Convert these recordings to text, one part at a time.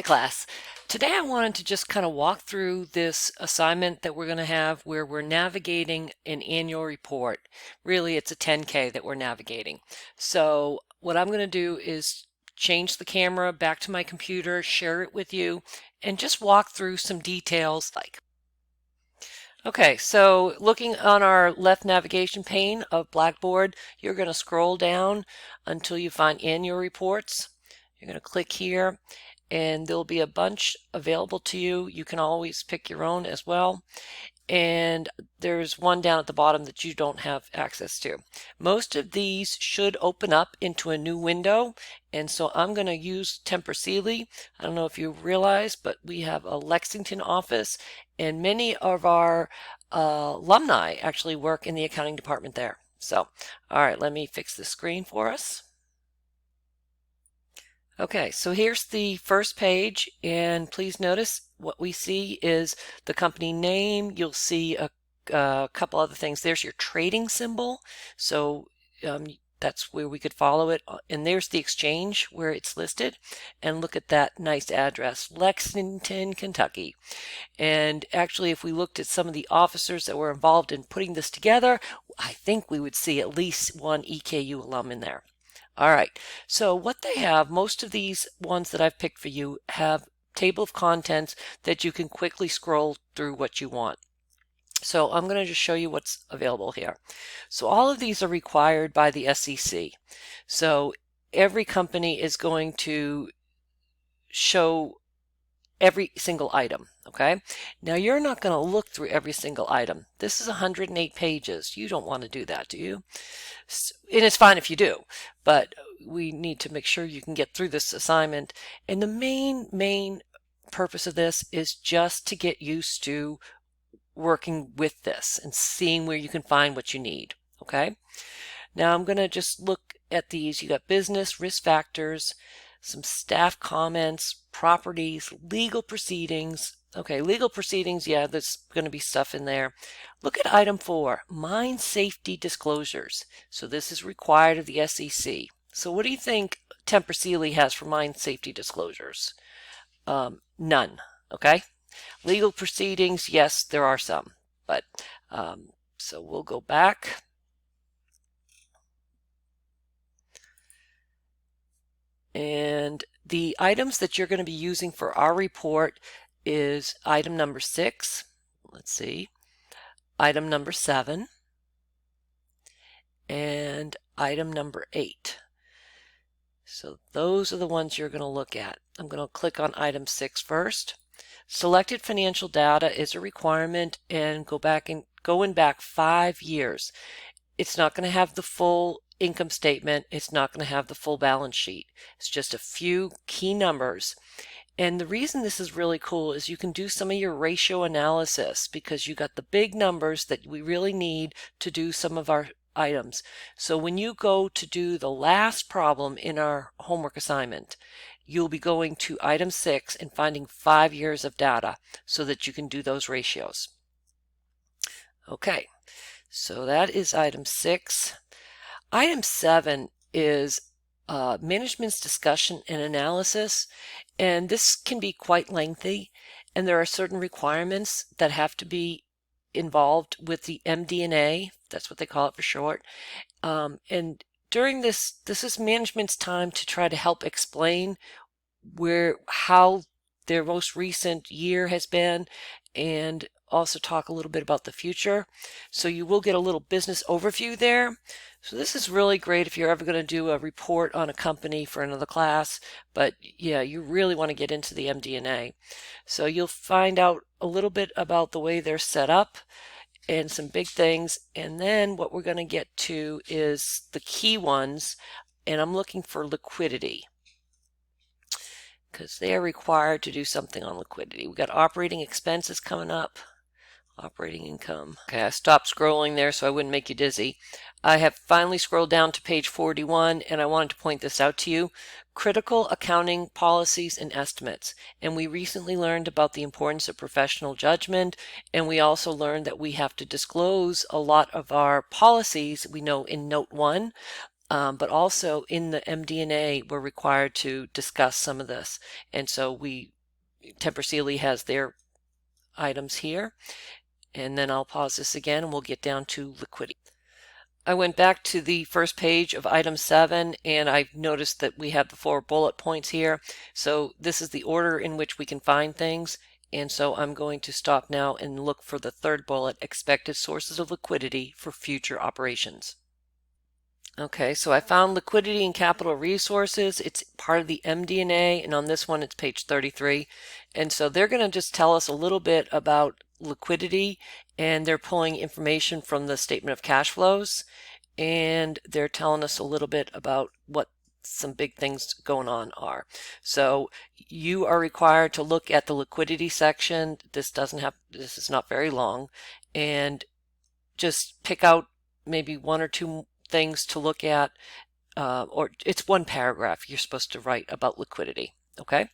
Hi class. Today I wanted to just kind of walk through this assignment that we're going to have where we're navigating an annual report. Really, it's a 10K that we're navigating. So what I'm going to do is change the camera back to my computer, share it with you, and just walk through some details Okay, so looking on our left navigation pane of Blackboard, you're going to scroll down until you find annual reports. You're going to click here and there'll be a bunch available to you. You can always pick your own as well. And there's one down at the bottom that you don't have access to. Most of these should open up into a new window, and so I'm going to use Temper Sealy. I don't know if you realize, but we have a Lexington office, and many of our alumni actually work in the accounting department there. So, all right, let me fix the screen for us. Okay, so here's the first page, and please notice what we see is the company name. You'll see a couple other things. There's your trading symbol, so that's where we could follow it. And there's the exchange where it's listed. And look at that nice address, Lexington, Kentucky. And actually, if we looked at some of the officers that were involved in putting this together, I think we would see at least one EKU alum in there. All right, so what they have, most of these ones that I've picked for you have table of contents that you can quickly scroll through what you want. So I'm going to just show you what's available here. So all of these are required by the SEC. So every company is going to show every single item. Okay, now you're not going to look through every single item. This is 108 pages. You don't want to do that, do you? And it's fine if you do, but we need to make sure you can get through this assignment. And the main purpose of this is just to get used to working with this and seeing where you can find what you need. Okay, now I'm going to just look at these. You got business, risk factors, some staff comments, properties, legal proceedings. Okay, legal proceedings, yeah, there's going to be stuff in there. Look at item 4, mine safety disclosures. So this is required of the SEC. So what do you think Temper Sealy has for mine safety disclosures? None, okay? Legal proceedings, yes, there are some, but so we'll go back. And the items that you're going to be using for our report is item number 6, let's see, item number 7, and item number 8. So those are the ones you're going to look at. I'm going to click on item 6 first. Selected financial data is a requirement, and going back 5 years. It's not going to have the full income statement. It's not going to have the full balance sheet. It's just a few key numbers. And the reason this is really cool is you can do some of your ratio analysis because you got the big numbers that we really need to do some of our items. So when you go to do the last problem in our homework assignment, you'll be going to item 6 and finding 5 years of data so that you can do those ratios. Okay, so that is item 6. Item 7 is management's discussion and analysis, and this can be quite lengthy, and there are certain requirements that have to be involved with the MD&A. That's what they call it for short. And during this is management's time to try to help explain how their most recent year has been, and also talk a little bit about the future. So you will get a little business overview there. So this is really great if you're ever going to do a report on a company for another class, but yeah, you really want to get into the MD&A. So you'll find out a little bit about the way they're set up and some big things, and then what we're going to get to is the key ones, and I'm looking for liquidity because they are required to do something on liquidity. We got operating expenses coming up. Operating income. Okay, I stopped scrolling there so I wouldn't make you dizzy. I have finally scrolled down to page 41, and I wanted to point this out to you. Critical accounting policies and estimates. And we recently learned about the importance of professional judgment, and we also learned that we have to disclose a lot of our policies we know in note 1. but also in the MD&A, we're required to discuss some of this. And so Tempur Sealy has their items here. And then I'll pause this again and we'll get down to liquidity. I went back to the first page of item 7 and I've noticed that we have the 4 bullet points here. So this is the order in which we can find things. And so I'm going to stop now and look for the third bullet, expected sources of liquidity for future operations. Okay, so I found liquidity and capital resources. It's part of the MD&A, and on this one it's page 33. And so they're going to just tell us a little bit about liquidity, and they're pulling information from the statement of cash flows, and they're telling us a little bit about what some big things going on are. So you are required to look at the liquidity section. This is not very long, and just pick out maybe 1 or 2 things to look at, or it's 1 paragraph you're supposed to write about liquidity. Okay,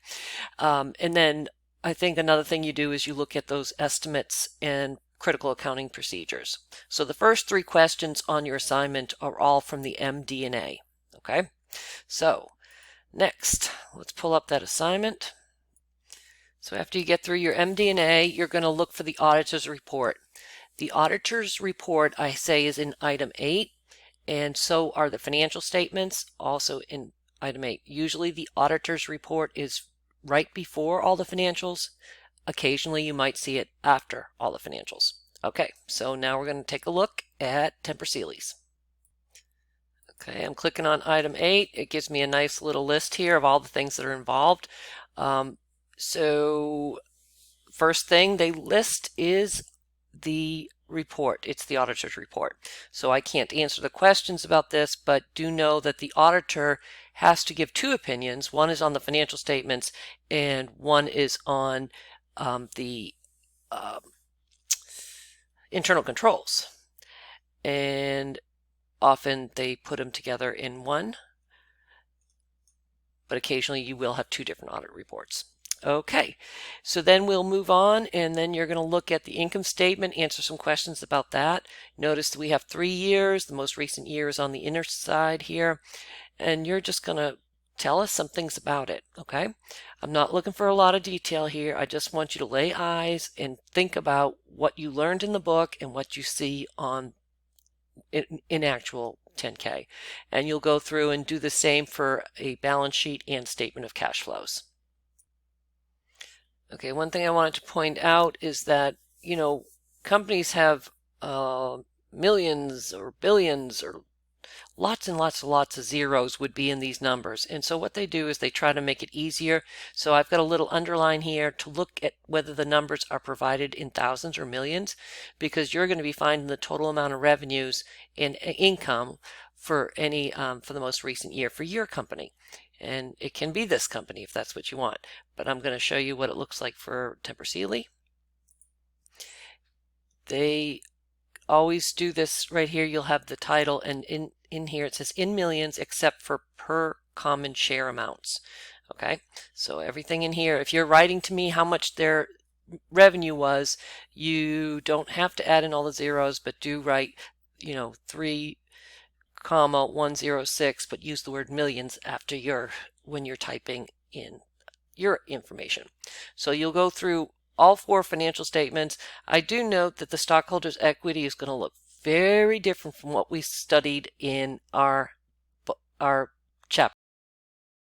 and then I think another thing you do is you look at those estimates and critical accounting procedures. So the first 3 questions on your assignment are all from the MD&A. Okay, so next let's pull up that assignment. So after you get through your MD&A, you're going to look for the auditor's report. The auditor's report, I say, is in item 8, and so are the financial statements, also in item 8. Usually the auditor's report is right before all the financials. Occasionally you might see it after all the financials. Okay, so now we're going to take a look at Tempur Sealy's. Okay, I'm clicking on item 8. It gives me a nice little list here of all the things that are involved. So first thing they list is the report. It's the auditor's report. So I can't answer the questions about this, but do know that the auditor has to give 2 opinions. One is on the financial statements and one is on the internal controls. And often they put them together in one, but occasionally you will have 2 different audit reports. Okay, so then we'll move on, and then you're going to look at the income statement, answer some questions about that. Notice that we have 3 years. The most recent year is on the inner side here, and you're just going to tell us some things about it. Okay, I'm not looking for a lot of detail here. I just want you to lay eyes and think about what you learned in the book and what you see on in actual 10K, and you'll go through and do the same for a balance sheet and statement of cash flows. Okay, one thing I wanted to point out is that, companies have millions or billions or lots and lots and lots of zeros would be in these numbers. And so what they do is they try to make it easier. So I've got a little underline here to look at whether the numbers are provided in thousands or millions, because you're going to be finding the total amount of revenues and income for for the most recent year for your company. And it can be this company if that's what you want. But I'm going to show you what it looks like for Tempur Sealy. They always do this right here. You'll have the title, and in here it says in millions except for per common share amounts. Okay, so everything in here, if you're writing to me how much their revenue was, you don't have to add in all the zeros, but do write 3,106, but use the word millions after when you're typing in your information. So you'll go through all 4 financial statements. I do note that the stockholders' equity is going to look very different from what we studied in our chapter.